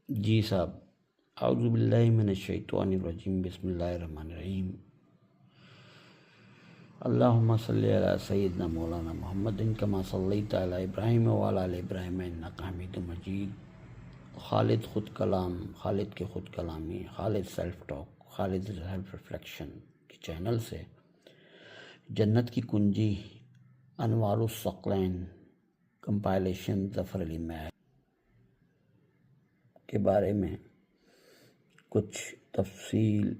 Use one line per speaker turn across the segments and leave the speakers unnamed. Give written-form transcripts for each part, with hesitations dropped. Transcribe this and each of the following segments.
جی صاحب، اعوذ باللہ من الشیطان الرجیم، بسم اللہ الرحمن الرحیم۔ اللہم صلی علی سیدنا مولانا محمد کما صلیت علی ابراہیم وعلی آل ابراہیم انک حمید مجید۔ خالد خود کلام، خالد کے خود کلامی، خالد سیلف ٹاک، خالد سیلف ریفلیکشن کے چینل سے جنت کی کنجی انوار الثقلین کمپائلیشن ظفر علی مہر کے بارے میں کچھ تفصیل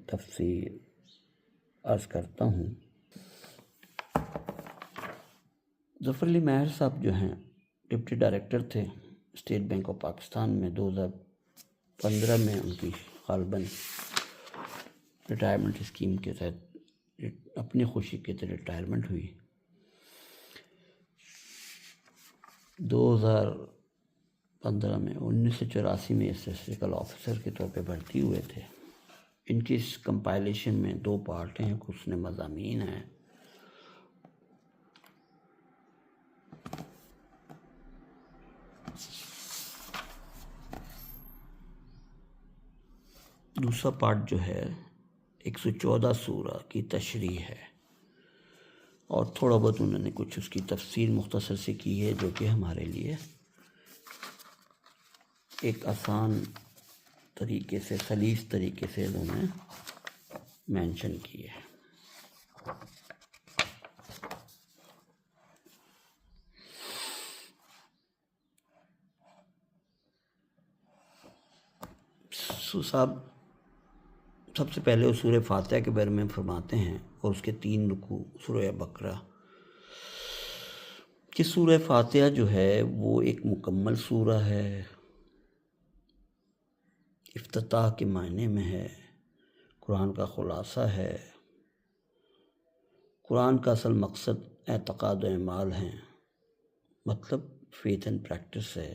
عرض کرتا ہوں۔ ظفر علی مہر صاحب جو ہیں ڈپٹی ڈائریکٹر تھے اسٹیٹ بینک آف پاکستان میں۔ 2015 میں ان کی غالباً ریٹائرمنٹ اسکیم کے تحت اپنی خوشی کے تحت ریٹائرمنٹ ہوئی۔ 2015 میں 1984 میں اسٹیٹسٹیکل آفیسر کے طور پہ بھرتی ہوئے تھے۔ ان کی اس کمپائلیشن میں 2 پارٹ ہیں، حسن مضامین ہیں۔ دوسرا پارٹ جو ہے 114 سورہ کی تشریح ہے، اور تھوڑا بہت انہوں نے کچھ اس کی تفسیر مختصر سے کی ہے، جو کہ ہمارے لیے ایک آسان طریقے سے، سلیس طریقے سے انہوں نے مینشن کی ہے۔ صاحب سب سے پہلے وہ سورہ فاتحہ کے بارے میں فرماتے ہیں، اور اس کے 3 رکوع سورہ بقرہ کہ سورہ فاتحہ جو ہے وہ ایک مکمل سورہ ہے، افتتاح کے معنی میں ہے، قرآن کا خلاصہ ہے۔ قرآن کا اصل مقصد اعتقاد و اعمال ہیں، مطلب فیتھ اینڈ پریکٹس ہے،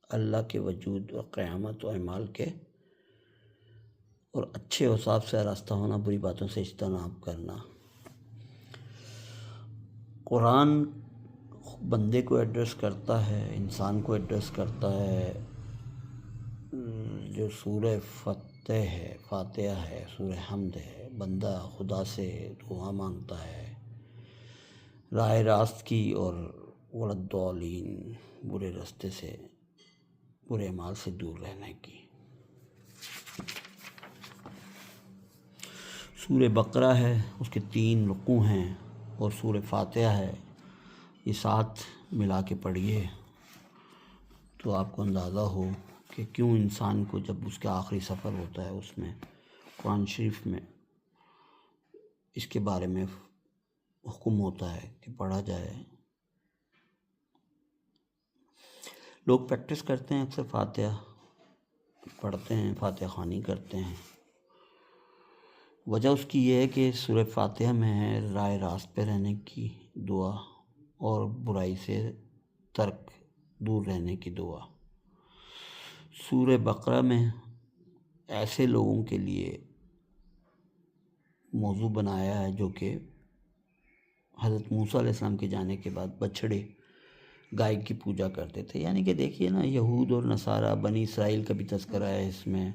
اللہ کے وجود و قیامت و اعمال کے، اور اچھے اوصاف سے آراستہ ہونا، بری باتوں سے اجتناب کرنا۔ قرآن بندے کو ایڈریس کرتا ہے، انسان کو ایڈریس کرتا ہے۔ جو سورہ فاتحہ ہے، سورہ حمد ہے، بندہ خدا سے دعا مانگتا ہے راہ راست کی اور ولدالین برے راستے سے، برے اعمال سے دور رہنے کی۔ سورہ بقرہ ہے، اس کے 3 رکوع ہیں، اور سورہ فاتحہ ہے۔ یہ 7 ملا کے پڑھیے تو آپ کو اندازہ ہو کہ کیوں انسان کو جب اس کا آخری سفر ہوتا ہے، اس میں قرآن شریف میں اس کے بارے میں حکم ہوتا ہے کہ پڑھا جائے۔ لوگ پریکٹس کرتے ہیں، اکثر فاتحہ پڑھتے ہیں، فاتحہ خوانی کرتے ہیں۔ وجہ اس کی یہ ہے کہ سورہ فاتحہ میں ہے راہ راست پہ رہنے کی دعا اور برائی سے دور رہنے کی دعا۔ سورہ بقرہ میں ایسے لوگوں کے لیے موضوع بنایا ہے جو کہ حضرت موسیٰ علیہ السلام کے جانے کے بعد بچھڑے گائے کی پوجا کرتے تھے۔ یعنی کہ دیکھیے نا، یہود اور نصارہ، بنی اسرائیل کا بھی تذکرہ ہے اس میں،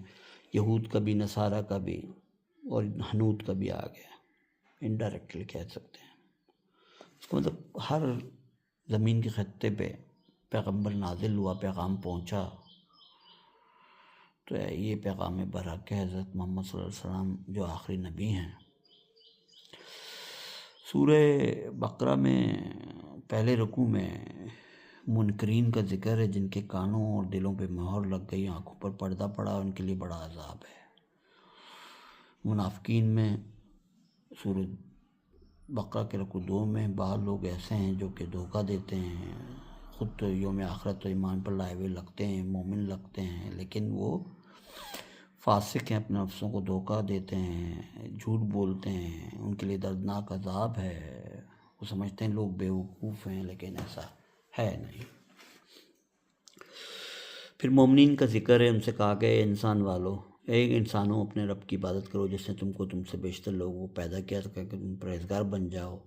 یہود کا بھی، نصارہ کا بھی، اور حنوت کا بھی آ گیا، انڈائریکٹلی کہہ سکتے ہیں۔ اس کا مطلب ہر زمین کے خطے پہ پیغمبر نازل ہوا، پیغام پہنچا، تو یہ پیغام برحق ہے حضرت محمد صلی اللہ علیہ وسلم جو آخری نبی ہیں۔ سورہ بقرہ میں پہلے رکوع میں منکرین کا ذکر ہے، جن کے کانوں اور دلوں پہ مہر لگ گئی، آنکھوں پر پردہ پڑا، ان کے لیے بڑا عذاب ہے۔ منافقین میں سورہ بقرہ کے رکوع 2 میں بعض لوگ ایسے ہیں جو کہ دھوکہ دیتے ہیں، خود تو یوم آخرت و ایمان پر لائے ہوئے لگتے ہیں، مومن لگتے ہیں، لیکن وہ فاسق ہیں، اپنے نفسوں کو دھوکہ دیتے ہیں، جھوٹ بولتے ہیں، ان کے لیے دردناک عذاب ہے۔ وہ سمجھتے ہیں لوگ بیوقوف ہیں، لیکن ایسا ہے نہیں۔ پھر مومنین کا ذکر ہے، ان سے کہا گیا اے انسان والو، اے انسانوں، اپنے رب کی عبادت کرو جس نے تم سے بیشتر لوگوں کو پیدا کیا تھا کہ تم پرہیزگار بن جاؤ۔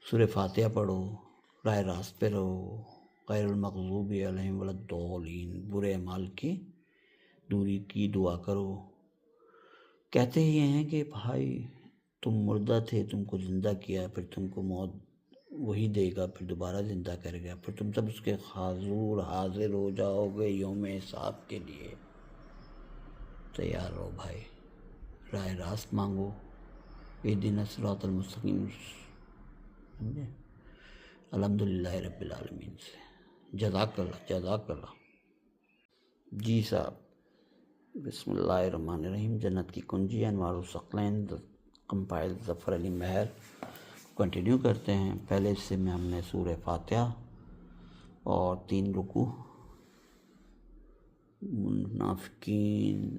سورہ فاتحہ پڑھو، راہ راست پہ رہو، غیر المغضوب علیہم ولا الضالین، برے اعمال کی دوری کی دعا کرو. کہتے ہی ہیں کہ بھائی تم مردہ تھے، تم کو زندہ کیا، پھر تم کو موت وہی دے گا، پھر دوبارہ زندہ کرے گا، پھر تم سب اس کے حضور حاضر ہو جاؤ گے یوم حساب کے لیے. تیار رہو بھائی، راہ راست مانگو، اہدنا الصراط المستقیم. سمجھے؟ الحمدللہ رب العالمین سے. جزاک اللہ، جزاک اللہ. جی صاحب، بسم اللہ الرحمن الرحیم. جنت کی کنجی، انوار الثقلین، کمپائل ظفر علی مہر. کنٹینیو کرتے ہیں. پہلے حصے میں ہم نے سورہ فاتحہ اور 3 رکوع، منافقین،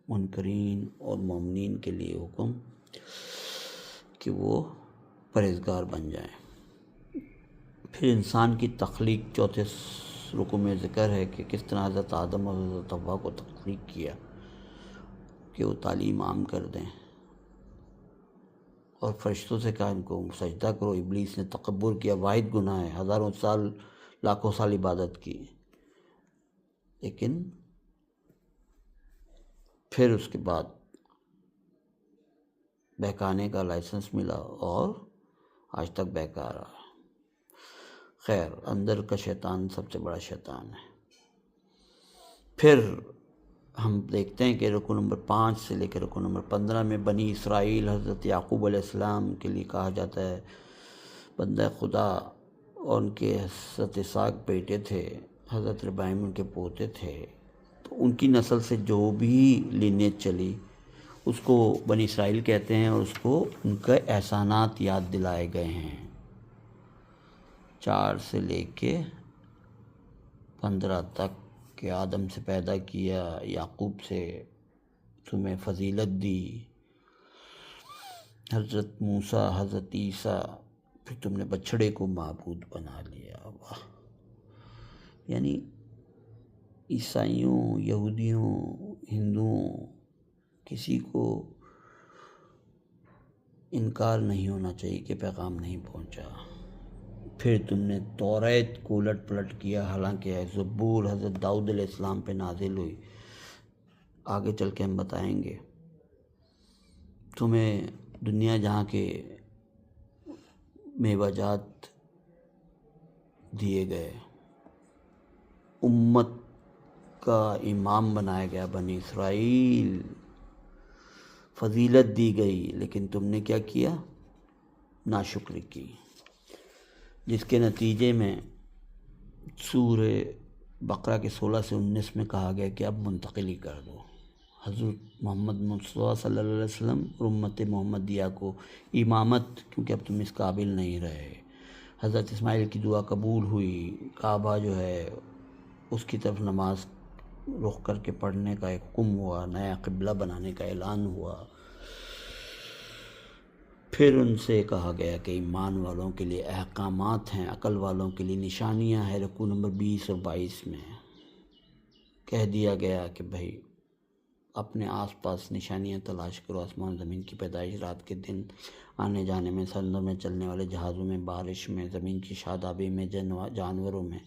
منکرین اور مومنین کے لیے حکم کہ وہ پرہیزگار بن جائیں. پھر انسان کی تخلیق 4تھے رکوع میں ذکر ہے کہ کس طرح حضرت آدم اور حضرت حوا کو تخلیق کیا کہ وہ تعلیم عام کر دیں، اور فرشتوں سے کہا ان کو سجدہ کرو. ابلیس نے تکبر کیا، واحد گناہ ہے، ہزاروں سال لاکھوں سال عبادت کی، لیکن پھر اس کے بعد بہکانے کا لائسنس ملا اور آج تک بہکا رہا. خیر، اندر کا شیطان سب سے بڑا شیطان ہے. پھر ہم دیکھتے ہیں کہ رکوع نمبر 5 سے لے کے رکوع نمبر 15 میں بنی اسرائیل حضرت یعقوب علیہ السلام کے لیے کہا جاتا ہے بندہ خدا، اور ان کے حضرت اسحاق بیٹے تھے، حضرت ابراہیم ان کے پوتے تھے، تو ان کی نسل سے جو بھی لینیج چلی اس کو بنی اسرائیل کہتے ہیں، اور اس کو ان کے احسانات یاد دلائے گئے ہیں. 4 سے لے کے 15 تک کہ آدم سے پیدا کیا، یعقوب سے تمہیں فضیلت دی، حضرت موسیٰ، حضرت عیسیٰ، پھر تم نے بچھڑے کو معبود بنا لیا. واہ! یعنی عیسائیوں، یہودیوں، ہندوؤں، کسی کو انکار نہیں ہونا چاہیے کہ پیغام نہیں پہنچا. پھر تم نے توریت کو الٹ پلٹ کیا، حالانکہ زبور حضرت داؤد علیہ السلام پہ نازل ہوئی. آگے چل کے ہم بتائیں گے. تمہیں دنیا جہاں کے میوہ جات دیے گئے، امت کا امام بنایا گیا، بنی اسرائیل، فضیلت دی گئی، لیکن تم نے کیا کیا؟ ناشکری کی، جس کے نتیجے میں سورہ بقرہ کے 16 سے 19 میں کہا گیا کہ اب منتقلی کر دو حضرت محمد مصطفیٰ صلی اللہ علیہ وسلم اور امت محمدیہ کو امامت، کیونکہ اب تم اس قابل نہیں رہے. حضرت اسماعیل کی دعا قبول ہوئی، کعبہ جو ہے اس کی طرف نماز رخ کر کے پڑھنے کا ایک حکم ہوا، نیا قبلہ بنانے کا اعلان ہوا. پھر ان سے کہا گیا کہ ایمان والوں کے لیے احکامات ہیں، عقل والوں کے لیے نشانیاں ہیں. رکوع نمبر 20 اور 22 میں کہہ دیا گیا کہ بھائی اپنے آس پاس نشانیاں تلاش کرو، آسمان زمین کی پیدائش، رات کے دن، آنے جانے میں، سمندر میں چلنے والے جہازوں میں، بارش میں، زمین کی شادابی میں، جانوروں میں.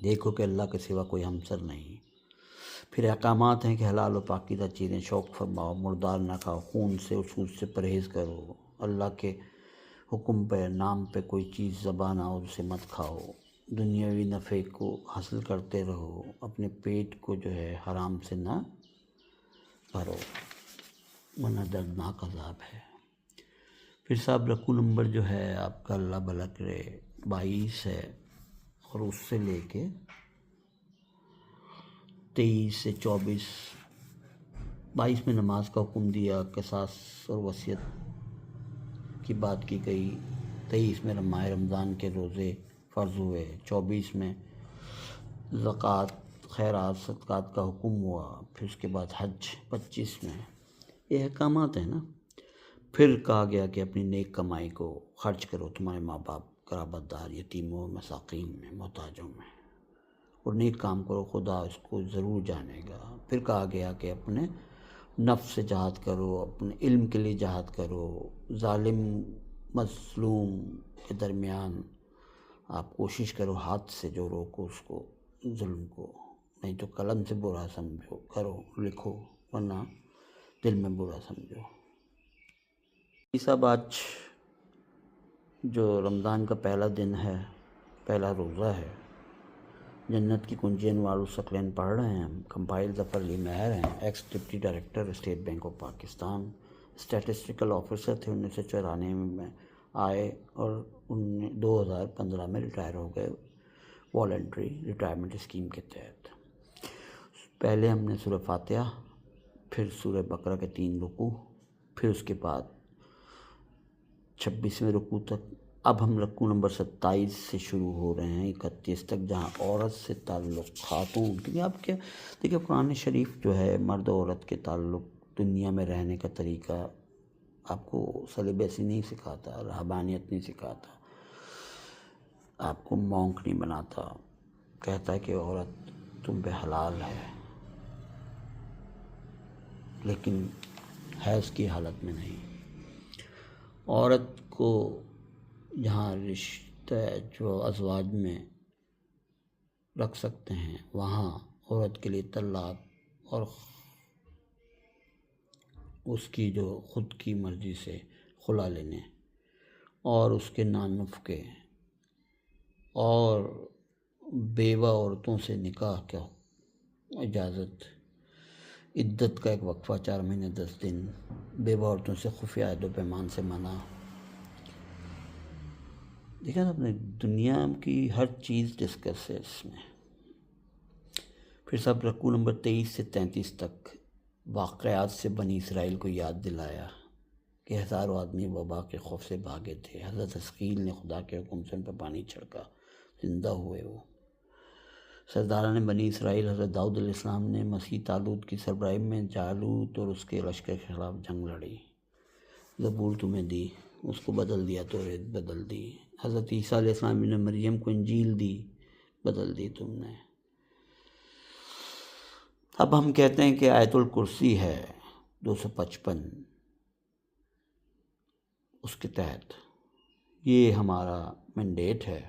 دیکھو کہ اللہ کے سوا کوئی ہمسر نہیں. پھر احکامات ہیں کہ حلال و پاکیزہ چیزیں شوق فرماؤ، مردار نہ کھاؤ، خون سے اور سود سے پرہیز کرو، اللہ کے حکم پہ، نام پہ کوئی چیز ذبح نہ ہو اسے مت کھاؤ، دنیاوی نفع کو حاصل کرتے رہو، اپنے پیٹ کو جو ہے حرام سے نہ بھرو ورنہ دردناک عذاب ہے. پھر صاحب رکوع نمبر جو ہے آپ کا اللہ بھلا کرے 22 ہے، اور اس سے لے کے 23 سے 24. 22 میں نماز کا حکم دیا، قصاص اور وصیت کی بات کی گئی. 23 میں ماہ رمضان کے روزے فرض ہوئے. 24 میں زکوٰۃ، خیرات، صدقات کا حکم ہوا. پھر اس کے بعد حج 25 میں. یہ احکامات ہیں نا. پھر کہا گیا کہ اپنی نیک کمائی کو خرچ کرو، تمہارے ماں باپ، قرابت دار، یتیموں، مساکین میں، محتاجوں میں، اور نیک کام کرو، خدا اس کو ضرور جانے گا. پھر کہا گیا کہ اپنے نفس سے جہاد کرو، اپنے علم کے لیے جہاد کرو، ظالم مظلوم کے درمیان آپ کوشش کرو ہاتھ سے جو روکو اس کو ظلم کو، نہیں تو قلم سے برا سمجھو، کرو، لکھو، ورنہ دل میں برا سمجھو۔ یہ سب آج جو رمضان کا پہلا دن ہے، پہلا روزہ ہے، جنت کی کنجی انوار الثقلین پڑھ رہے ہیں ہم۔ کمپائل ظفر علی مہر ہیں، x deputy director state bank of Pakistan, statistical officer تھے، 1994 میں آئے اور 2015 میں ریٹائر ہو گئے والنٹری ریٹائرمنٹ اسکیم کے تحت۔ پہلے ہم نے سورہ فاتحہ، پھر سورہ بقرہ کے 3 رکوع، پھر اس کے بعد 26ویں رکوع تک، اب ہم رکوع نمبر 27 سے شروع ہو رہے ہیں 31 تک، جہاں عورت سے تعلق، خاتون، کیونکہ آپ کیا دیکھیں قرآن شریف جو ہے مرد و عورت کے تعلق، دنیا میں رہنے کا طریقہ آپ کو سلیبس ہی نہیں سکھاتا، رہبانیت نہیں سکھاتا، آپ کو مونک نہیں بناتا، کہتا ہے کہ عورت تم پہ حلال ہے، لیکن حیض کی حالت میں نہیں۔ عورت کو جہاں رشتہ جو ازواج میں رکھ سکتے ہیں، وہاں عورت کے لیے طلاق اور اس کی جو خود کی مرضی سے خلا لینے اور اس کے نانفقے اور بیوہ عورتوں سے نکاح کا اجازت، عدت کا ایک وقفہ 4 مہینے 10 دن، بیوہ عورتوں سے خفیہ عہد و پیمان سے منع۔ دیکھیں نا، اپنے دنیا کی ہر چیز ڈسکس ہے اس میں۔ پھر سب رکوع نمبر 23 سے 33 تک واقعات سے بنی اسرائیل کو یاد دلایا کہ ہزاروں آدمی وبا کے خوف سے بھاگے تھے، حضرت حزقیل نے خدا کے حکم سے ان پر پانی چھڑکا، زندہ ہوئے وہ۔ سرداران بنی اسرائیل حضرت داؤد علیہ السلام نے مسیح طالوت کی سربراہی میں جالوت اور اس کے لشکر کے خلاف جنگ لڑی، زبور تمہیں دی، اس کو بدل دیا، توریت بدل دی۔ حضرت عیسیٰ علیہ السلام نے مریم کو انجیل دی، بدل دی تم نے۔ اب ہم کہتے ہیں کہ آیت الکرسی ہے 255، اس کے تحت یہ ہمارا مینڈیٹ ہے،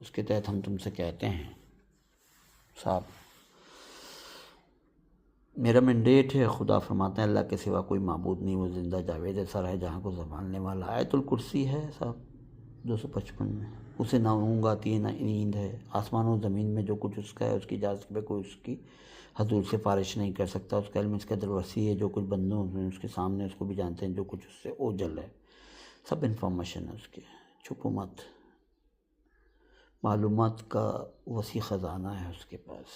اس کے تحت ہم تم سے کہتے ہیں صاحب میرا مینڈیٹ ہے، خدا فرماتے ہیں اللہ کے سوا کوئی معبود نہیں، وہ زندہ جاوید سر ہے جہاں کو سنبھالنے والا۔ آیت الکرسی ہے صاحب 255 میں، اسے نہ اونگ آتی ہے نہ نیند ہے، آسمان و زمین میں جو کچھ اس کا ہے، اس کی اجازت پہ کوئی اس کی حضور سے فارش نہیں کر سکتا، اس کا علم اس کا قدر وسیع ہے، جو کچھ بندوں میں اس کے سامنے اس کو بھی جانتے ہیں، جو کچھ اس سے اوجل ہے، سب انفارمیشن ہے اس کے، چھپو مت، معلومات کا وسیع خزانہ ہے اس کے پاس،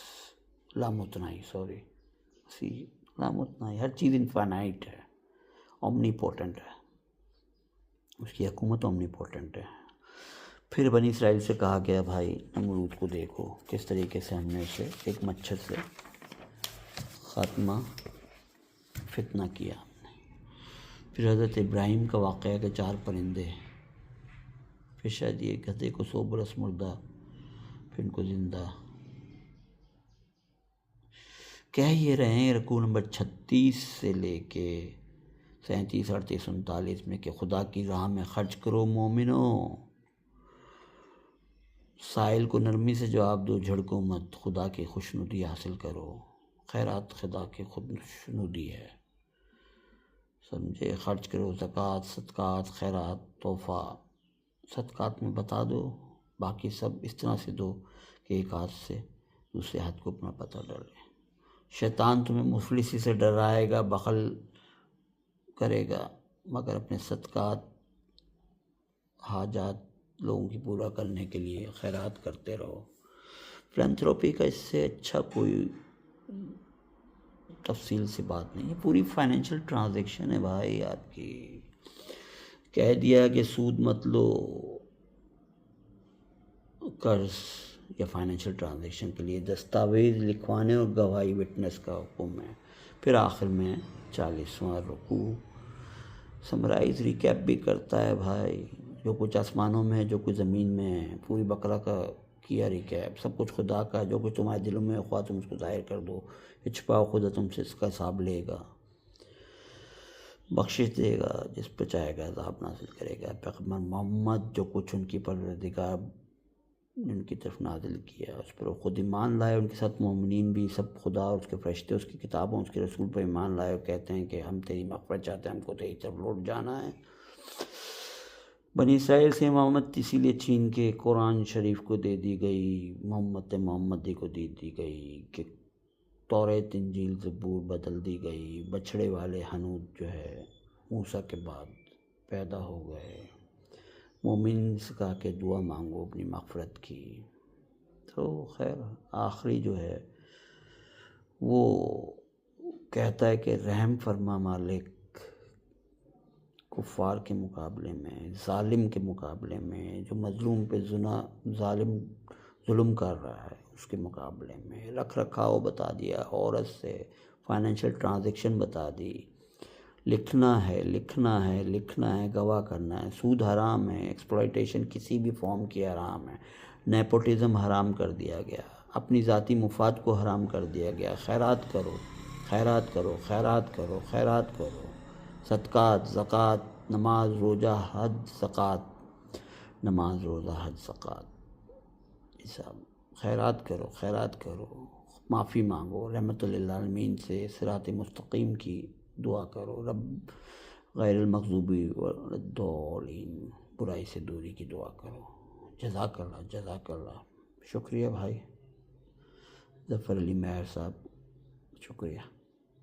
لامتناہی، وسیع لامتناہی، ہر چیز انفائنائٹ ہے، اومنی پوٹنٹ ہے، اس کی حکومت اومنی پوٹنٹ ہے۔ پھر بنی اسرائیل سے کہا گیا بھائی نمرود کو دیکھو کس طریقے سے ہم نے اسے ایک مچھر سے خاتمہ فتنہ کیا ہم نے۔ پھر حضرت ابراہیم کا واقعہ کہ 4 پرندے، پھر شاید یہ گدھے کو 100 برس مردہ، پھر ان کو زندہ۔ کہہ یہ رہے ہیں رکوع نمبر 36 سے لے کے 37، 38، 39 میں کہ خدا کی راہ میں خرچ کرو مومنو، سائل کو نرمی سے جواب دو، جھڑکو مت، خدا کی خوشنودی حاصل کرو، خیرات خدا کی خوشنودی ہے، سمجھے؟ خرچ کرو، زکوٰۃ، صدقات، خیرات، تحفہ۔ صدقات میں بتا دو، باقی سب اس طرح سے دو کہ ایک ہاتھ سے دوسرے ہاتھ کو اپنا پتہ ڈالے۔ شیطان تمہیں مفلسی سے ڈرائے گا، بخل کرے گا، مگر اپنے صدقات، حاجات لوگوں کی پورا کرنے کے لیے خیرات کرتے رہو۔ فلانتھروپی کا اس سے اچھا کوئی تفصیل سے بات نہیں ہے، پوری فائنینشیل ٹرانزیکشن ہے بھائی آپ کی۔ کہہ دیا کہ سود مت لو، قرض یا فائنینشیل ٹرانزیکشن کے لیے دستاویز لکھوانے اور گواہی وٹنس کا حکم ہے۔ پھر آخر میں 40واں رکوع سمرائز ریکیپ بھی کرتا ہے بھائی، جو کچھ آسمانوں میں ہے، جو کچھ زمین میں ہے، پوری بقرہ کا کیا ریکیپ، سب کچھ خدا کا، جو کچھ تمہارے دلوں میں خواہ تم اس کو ظاہر کر دو، یہ چھپاؤ، خدا تم سے اس کا حساب لے گا، بخشش دے گا، جس پہ چاہے گا عذاب نازل کرے گا۔ پیغمبر محمد جو کچھ ان کی پروردگار ان کی طرف نازل کیا، اس پر وہ خود ایمان لائے، ان کے ساتھ مومنین بھی سب، خدا اور اس کے فرشتے، اس کی کتابوں، اس کے رسول پر ایمان لائے اور کہتے ہیں کہ ہم تیری مغفرت چاہتے ہیں، ہم کو تیری طرف لوٹ جانا ہے۔ بنی اسرائیل سے امامت اسی لیے چھین کے قرآن شریف کو دے دی گئی، محمدی کو دے دی گئی کہ توریت انجیل زبور بدل دی گئی، بچھڑے والے حنوط جو ہے موسیٰ کے بعد پیدا ہو گئے۔ مومن سے کہا کہ دعا مانگو اپنی مغفرت کی، تو خیر آخری جو ہے وہ کہتا ہے کہ رحم فرما مالک، کفار کے مقابلے میں، ظالم کے مقابلے میں، جو مظلوم پہ ظالم ظلم کر رہا ہے اس کے مقابلے میں، رکھ رکھاؤ بتا دیا، عورت سے فائنینشیل ٹرانزیکشن بتا دی، لکھنا ہے، گواہ کرنا ہے، سود حرام ہے، ایکسپلائٹیشن کسی بھی فارم کی حرام ہے، نیپوٹزم حرام کر دیا گیا، اپنی ذاتی مفاد کو حرام کر دیا گیا، خیرات کرو، صدقات، زکوٰۃ، نماز روزہ حج زکوٰۃ، یہ سب خیرات کرو، معافی مانگو، رحمت للعالمین سے صراط مستقیم کی دعا کرو، رب غیر المغضوبی والضالین، برائی سے دوری کی دعا کرو۔ جزاک اللہ، شکریہ بھائی ظفر علی مہر صاحب، شکریہ۔